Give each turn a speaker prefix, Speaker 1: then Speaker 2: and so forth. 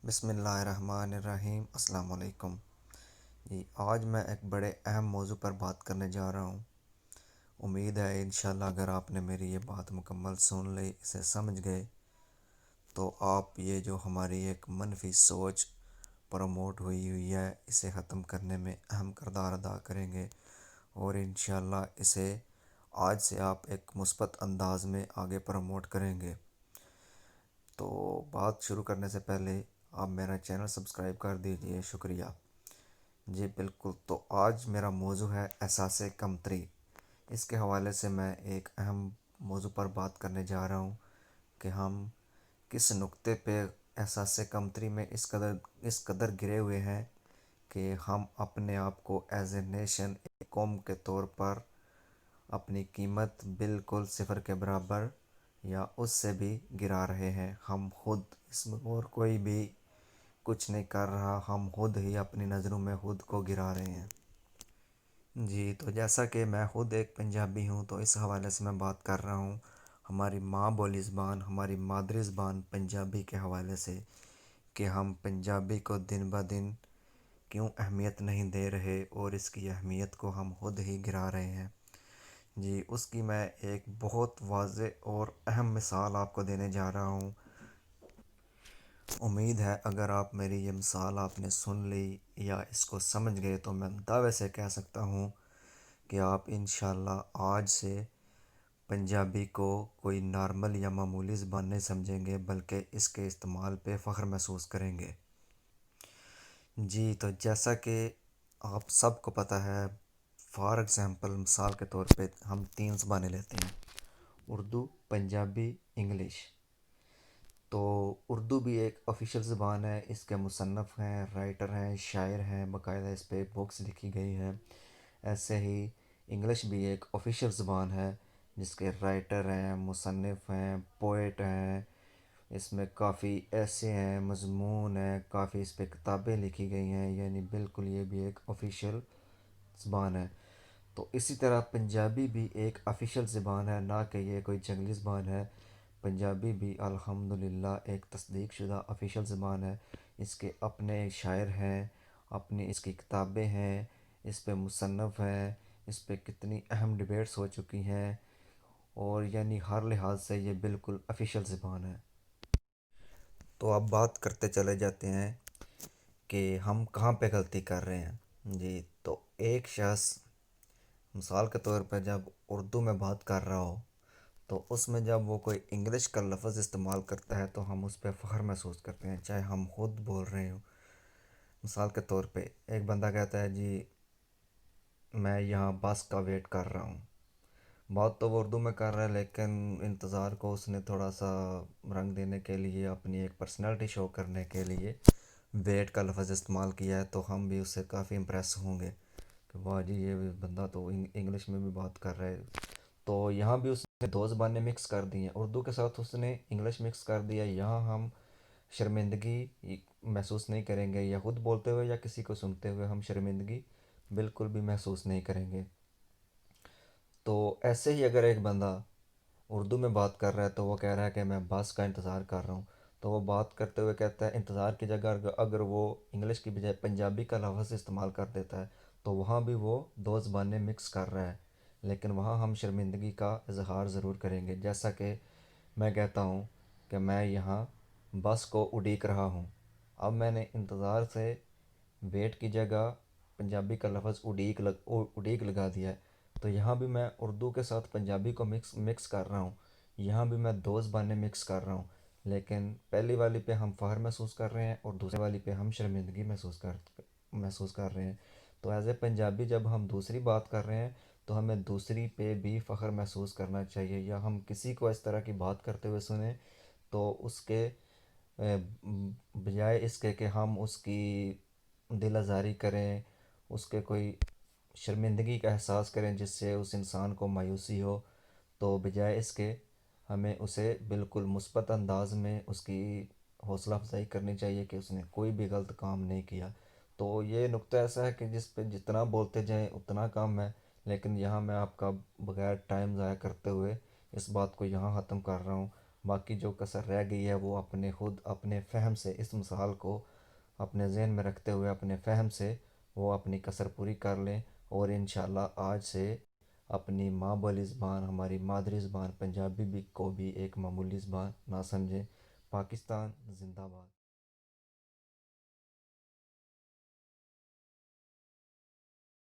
Speaker 1: بسم اللہ الرحمن الرحیم۔ السلام علیکم جی۔ آج میں ایک بڑے اہم موضوع پر بات کرنے جا رہا ہوں۔ امید ہے انشاءاللہ اگر آپ نے میری یہ بات مکمل سن لی، اسے سمجھ گئے، تو آپ یہ جو ہماری ایک منفی سوچ پروموٹ ہوئی ہے، اسے ختم کرنے میں اہم کردار ادا کریں گے، اور انشاءاللہ اسے آج سے آپ ایک مثبت انداز میں آگے پروموٹ کریں گے۔ تو بات شروع کرنے سے پہلے آپ میرا چینل سبسکرائب کر دیجئے، شکریہ جی۔ بالکل، تو آج میرا موضوع ہے احساس کمتری۔ اس کے حوالے سے میں ایک اہم موضوع پر بات کرنے جا رہا ہوں کہ ہم کس نقطے پہ احساس کمتری میں اس قدر گرے ہوئے ہیں کہ ہم اپنے آپ کو ایز اے نیشن، ایک قوم کے طور پر اپنی قیمت بالکل صفر کے برابر یا اس سے بھی گرا رہے ہیں۔ ہم خود، اس میں اور کوئی بھی کچھ نہیں کر رہا، ہم خود ہی اپنی نظروں میں خود کو گرا رہے ہیں جی۔ تو جیسا کہ میں خود ایک پنجابی ہوں، تو اس حوالے سے میں بات کر رہا ہوں ہماری ماں بولی زبان، ہماری مادری زبان پنجابی کے حوالے سے، کہ ہم پنجابی کو دن بہ دن کیوں اہمیت نہیں دے رہے، اور اس کی اہمیت کو ہم خود ہی گرا رہے ہیں جی۔ اس کی میں ایک بہت واضح اور اہم مثال آپ کو دینے جا رہا ہوں۔ امید ہے اگر آپ میری یہ مثال آپ نے سن لی یا اس کو سمجھ گئے، تو میں دعوے سے کہہ سکتا ہوں کہ آپ انشاءاللہ آج سے پنجابی کو کوئی نارمل یا معمولی زبان نہیں سمجھیں گے، بلکہ اس کے استعمال پہ فخر محسوس کریں گے جی۔ تو جیسا کہ آپ سب کو پتہ ہے، فار ایگزامپل، مثال کے طور پہ ہم 3 زبانیں لیتے ہیں: اردو، پنجابی، انگلش۔ تو اردو بھی ایک آفیشیل زبان ہے، اس کے مصنف ہیں، رائٹر ہیں، شاعر ہیں، باقاعدہ اس پہ بکس لکھی گئی ہیں۔ ایسے ہی انگلش بھی ایک آفیشیل زبان ہے، جس کے رائٹر ہیں، مصنف ہیں، پوئٹ ہیں۔ اس میں کافی ایسے ہیں، مضمون ہیں، کافی اس پہ کتابیں لکھی گئی ہیں، یعنی بالکل یہ بھی ایک آفیشیل زبان ہے۔ تو اسی طرح پنجابی بھی ایک آفیشیل زبان ہے، نہ کہ یہ کوئی جنگلی زبان ہے۔ پنجابی بھی الحمدللہ ایک تصدیق شدہ آفیشیل زبان ہے۔ اس کے اپنے شاعر ہیں، اپنی اس کی کتابیں ہیں، اس پہ مصنف ہیں، اس پہ کتنی اہم ڈیبیٹس ہو چکی ہیں، اور یعنی ہر لحاظ سے یہ بالکل آفیشیل زبان ہے۔ تو اب بات کرتے چلے جاتے ہیں کہ ہم کہاں پہ غلطی کر رہے ہیں جی۔ تو ایک شخص مثال کے طور پہ جب اردو میں بات کر رہا ہو، تو اس میں جب وہ کوئی انگلش کا لفظ استعمال کرتا ہے، تو ہم اس پہ فخر محسوس کرتے ہیں، چاہے ہم خود بول رہے ہوں۔ مثال کے طور پہ ایک بندہ کہتا ہے جی میں یہاں بس کا ویٹ کر رہا ہوں۔ بات تو وہ اردو میں کر رہا ہے، لیکن انتظار کو اس نے تھوڑا سا رنگ دینے کے لیے، اپنی ایک پرسنالٹی شو کرنے کے لیے ویٹ کا لفظ استعمال کیا ہے، تو ہم بھی اس سے کافی امپریس ہوں گے کہ واہ جی، یہ بندہ تو انگلش میں بھی بات کر رہا ہے۔ تو یہاں بھی اس نے 2 زبانیں مکس کر دی ہیں، اردو کے ساتھ اس نے انگلش مکس کر دیا۔ یہاں ہم شرمندگی محسوس نہیں کریں گے، یا خود بولتے ہوئے یا کسی کو سنتے ہوئے ہم شرمندگی بالکل بھی محسوس نہیں کریں گے۔ تو ایسے ہی اگر ایک بندہ اردو میں بات کر رہا ہے، تو وہ کہہ رہا ہے کہ میں بس کا انتظار کر رہا ہوں، تو وہ بات کرتے ہوئے کہتا ہے انتظار کی جگہ اگر وہ انگلش کی بجائے پنجابی کا لفظ استعمال کر دیتا ہے، تو وہاں بھی وہ 2 زبانیں مکس کر رہا ہے، لیکن وہاں ہم شرمندگی کا اظہار ضرور کریں گے۔ جیسا کہ میں کہتا ہوں کہ میں یہاں بس کو اڈیک رہا ہوں، اب میں نے انتظار سے ویٹ کی جگہ پنجابی کا لفظ اڈیک لگا دیا ہے، تو یہاں بھی میں اردو کے ساتھ پنجابی کو مکس کر رہا ہوں، یہاں بھی میں 2 زبانیں مکس کر رہا ہوں، لیکن پہلی والی پہ ہم فخر محسوس کر رہے ہیں، اور دوسری والی پہ ہم شرمندگی محسوس کر رہے ہیں۔ تو ایز اے پنجابی جب ہم دوسری بات کر رہے ہیں، تو ہمیں دوسری پہ بھی فخر محسوس کرنا چاہیے، یا ہم کسی کو اس طرح کی بات کرتے ہوئے سنیں، تو اس کے بجائے اس کے کہ ہم اس کی دل آزاری کریں، اس کے کوئی شرمندگی کا احساس کریں جس سے اس انسان کو مایوسی ہو، تو بجائے اس کے ہمیں اسے بالکل مثبت انداز میں اس کی حوصلہ افزائی کرنی چاہیے کہ اس نے کوئی بھی غلط کام نہیں کیا۔ تو یہ نقطہ ایسا ہے کہ جس پہ جتنا بولتے جائیں اتنا کم ہے، لیکن یہاں میں آپ کا بغیر ٹائم ضائع کرتے ہوئے اس بات کو یہاں ختم کر رہا ہوں۔ باقی جو کسر رہ گئی ہے وہ اپنے خود اپنے فہم سے اس مثال کو اپنے ذہن میں رکھتے ہوئے اپنے فہم سے وہ اپنی کسر پوری کر لیں، اور انشاءاللہ آج سے اپنی ماں بولی زبان، ہماری مادری زبان پنجابی بھی کو بھی ایک معمولی زبان نہ سمجھیں۔ پاکستان زندہ باد۔